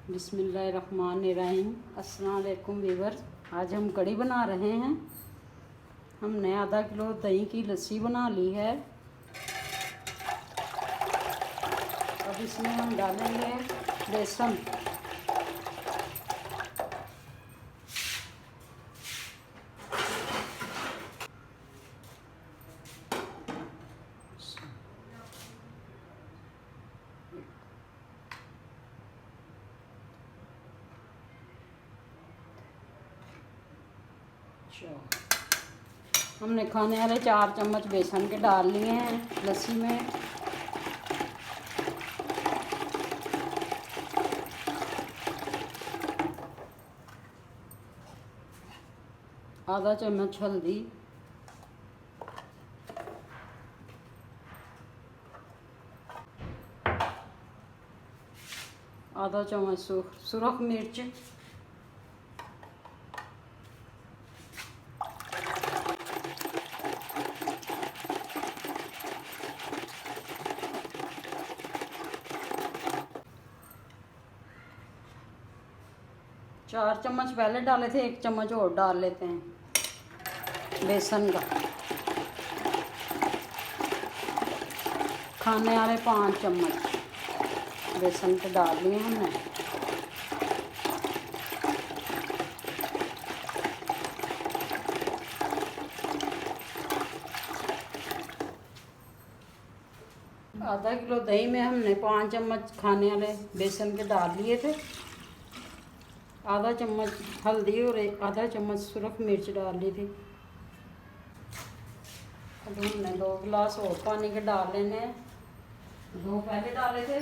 बिस्मिल्लाहिर्रहमानिर्रहीम। अस्सलाम वालेकुम वीवर। आज हम कढ़ी बना रहे हैं। हमने आधा किलो दही की लस्सी बना ली है। अब इसमें हम डालेंगे बेसन। हमने खाने वाले 4 चम्मच बेसन के डाल लिए हैं लस्सी में। आधा चम्मच हल्दी, आधा चम्मच सुरख मिर्च, चार चम्मच पहले डाले थे, 1 चम्मच और डाल लेते हैं बेसन का। खाने वाले 5 चम्मच बेसन के डाल लिए हमने। आधा किलो दही में हमने 5 चम्मच खाने वाले बेसन के डाल लिए थे। आधा चम्मच हल्दी और आधा चम्मच सुरख मिर्च डाल ली थी। अब हमने 2 गिलास और पानी के डाल लेने हैं। 2 पहले डाले थे।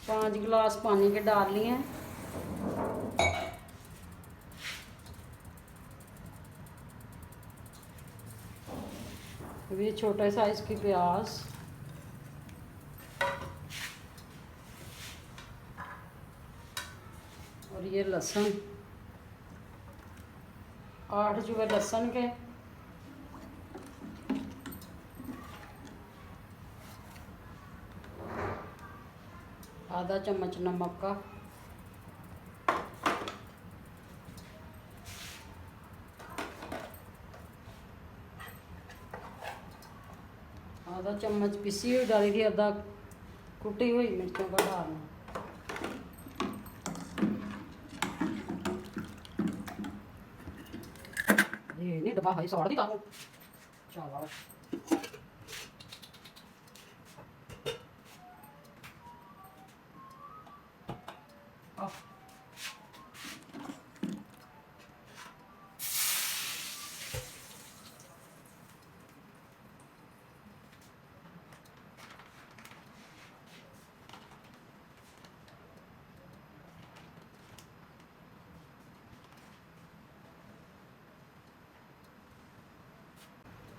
पाँच गिलास पानी के डाल लिए हैं। ये छोटे साइज की प्याज और ये लहसुन, 8 जुए लहसुन के, आधा चम्मच नमक का, आधा चम्मच पिसी हुई डाली थी, आधा कुटी हुई मिर्चों का डालना। ये नहीं डब्बा है सौड़ दी ताऊ चलो।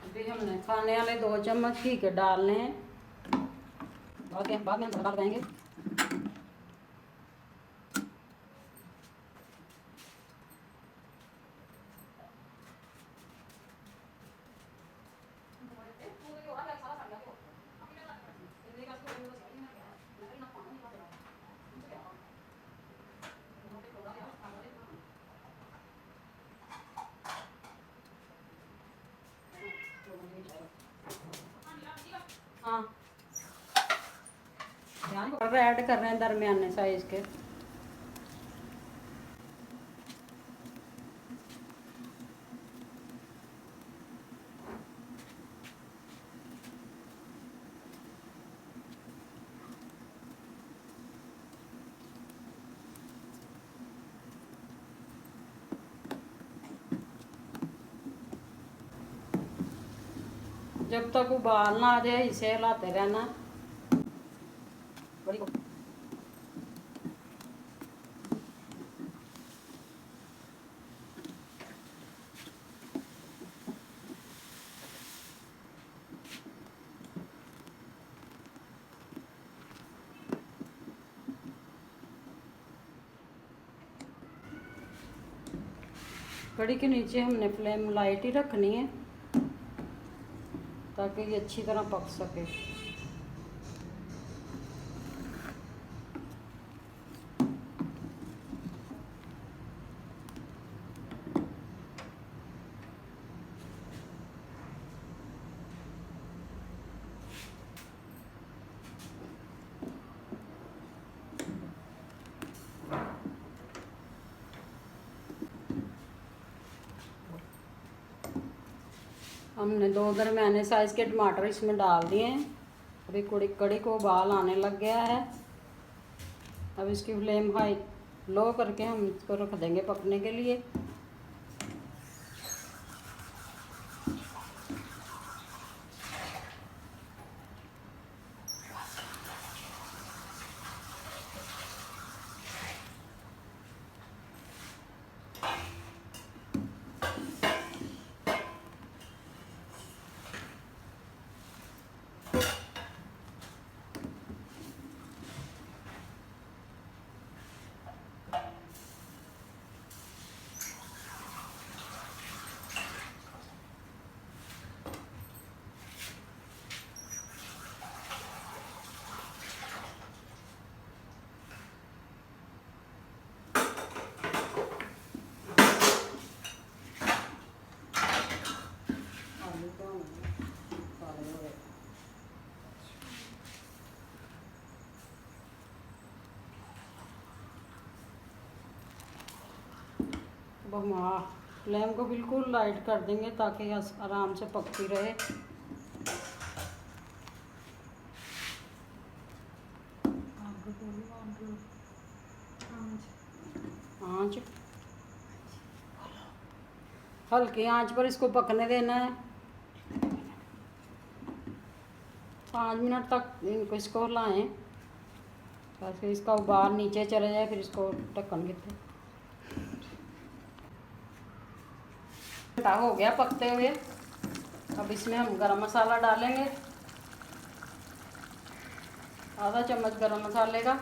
अभी हमने खाने वाले 2 चम्मच घी के डालने हैं। बाद में हम डाल पाएंगे। हाँ, ऐड कर रहे हैं दरमियाने साइज के। जब तक उबाल ना आ जाए इसे हिलाते रहना। बड़ी कढ़ी के नीचे हमने फ्लेम लाइट ही रखनी है ताकि ये अच्छी तरह पक सके। हमने 2 दरमियाने साइज़ के टमाटर इसमें डाल दिए हैं। अभी कढ़ी को उबाल आने लग गया है। अब इसकी फ्लेम हाई लो करके हम इसको रख देंगे पकने के लिए। अब हम फ्लेम को बिल्कुल लाइट कर देंगे ताकि आराम से पकती रहे। आँच हल्की आंच पर इसको पकने देना है। 5 मिनट तक इसको हिलाएं ताकि इसका उबाल नीचे चले जाए। फिर इसको ढक्कन के घंटा हो गया पकते हुए। अब इसमें हम गरम मसाला डालेंगे, आधा चम्मच गरम मसाले का,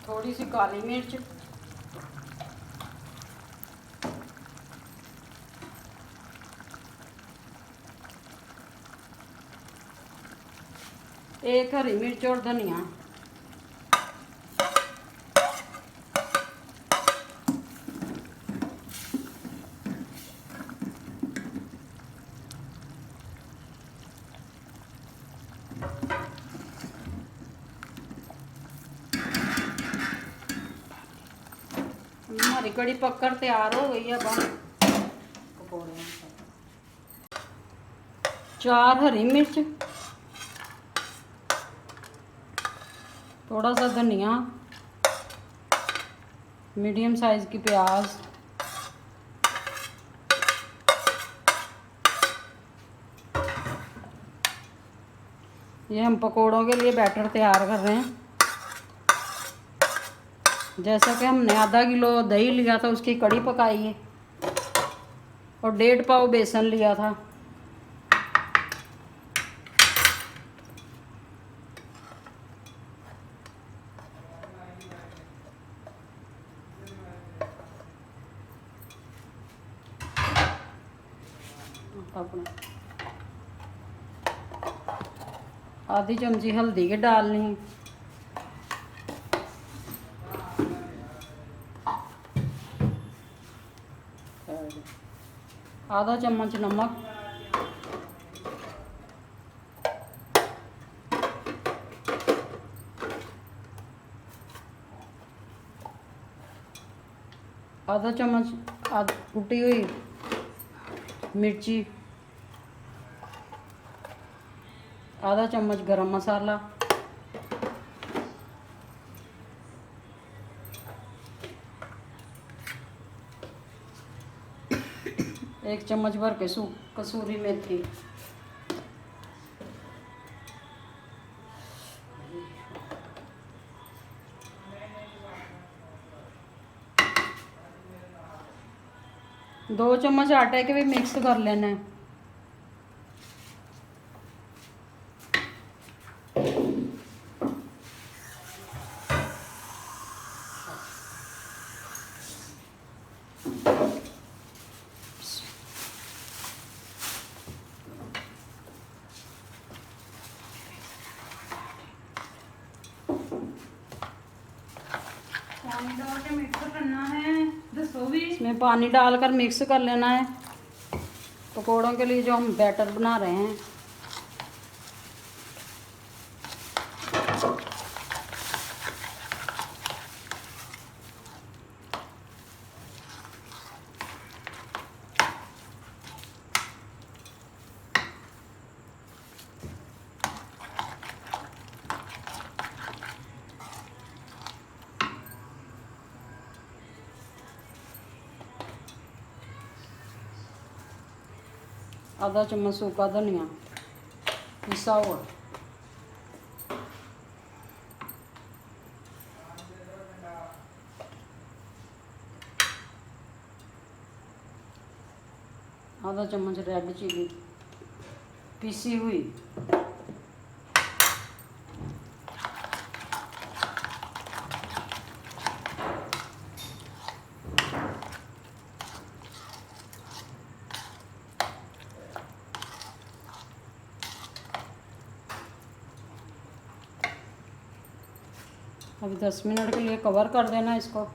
थोड़ी सी काली मिर्च, एक हरी मिर्च और धनिया। हमारी कढ़ी पककर तैयार हो गई है। अब हम पकौड़े 4 हरी मिर्च, थोड़ा सा धनिया, मीडियम साइज़ की प्याज, ये हम पकोड़ों के लिए बैटर तैयार कर रहे हैं। जैसा कि हमने आधा किलो दही लिया था उसकी कढ़ी पकाई है और 1.5 पाव बेसन लिया था। आधी चमची हल्दी के डालनी है, आधा चम्मच नमक, आधा चम्मच कुटी हुई मिर्ची, आधा चम्मच गरम मसाला, एक चम्मच भर के कसूरी मेथी, दो चम्मच आटे के भी मिक्स कर लेना है। पानी डाल के मिक्स करना है। दसो भी। इसमें पानी डालकर मिक्स कर लेना है पकौड़ों के लिए जो हम बैटर बना रहे हैं। आधा चम्मच सूखा धनिया पिसा हुआ, आधा चम्मच रेड चिली पिसी हुई, अभी 10 मिनट के लिए कवर कर देना इसको।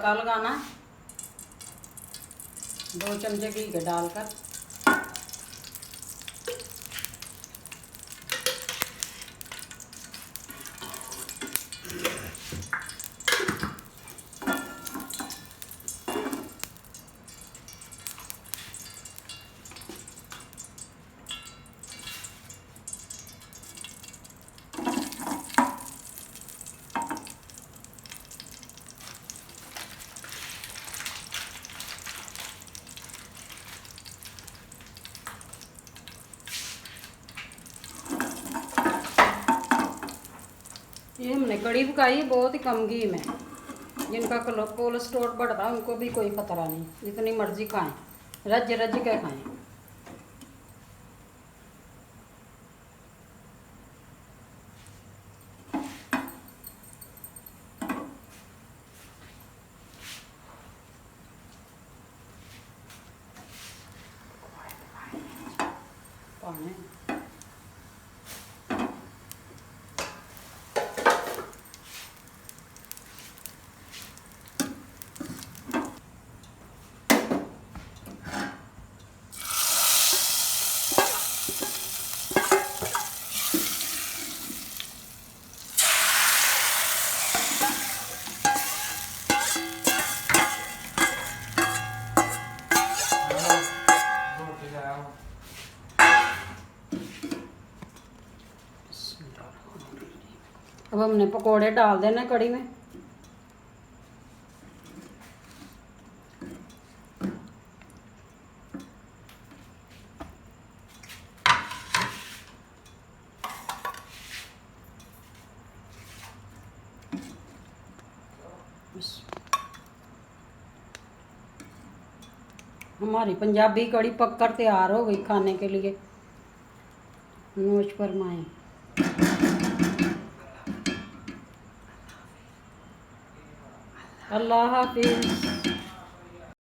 तड़का लगाना है 2 चमचे घी के डालकर। ये हमने कड़ी पकाई है बहुत ही कम घी में। जिनका कोलेस्ट्रॉल बढ़ता है उनको भी कोई खतरा नहीं, जितनी मर्जी खाएं, रज रज के खाएं। पानी अब हमने पकोड़े डाल देना कड़ी में। हमारी पंजाबी कड़ी पककर तैयार हो गई खाने के लिए। नोच फरमाएं। अल्लाह हाफिज़।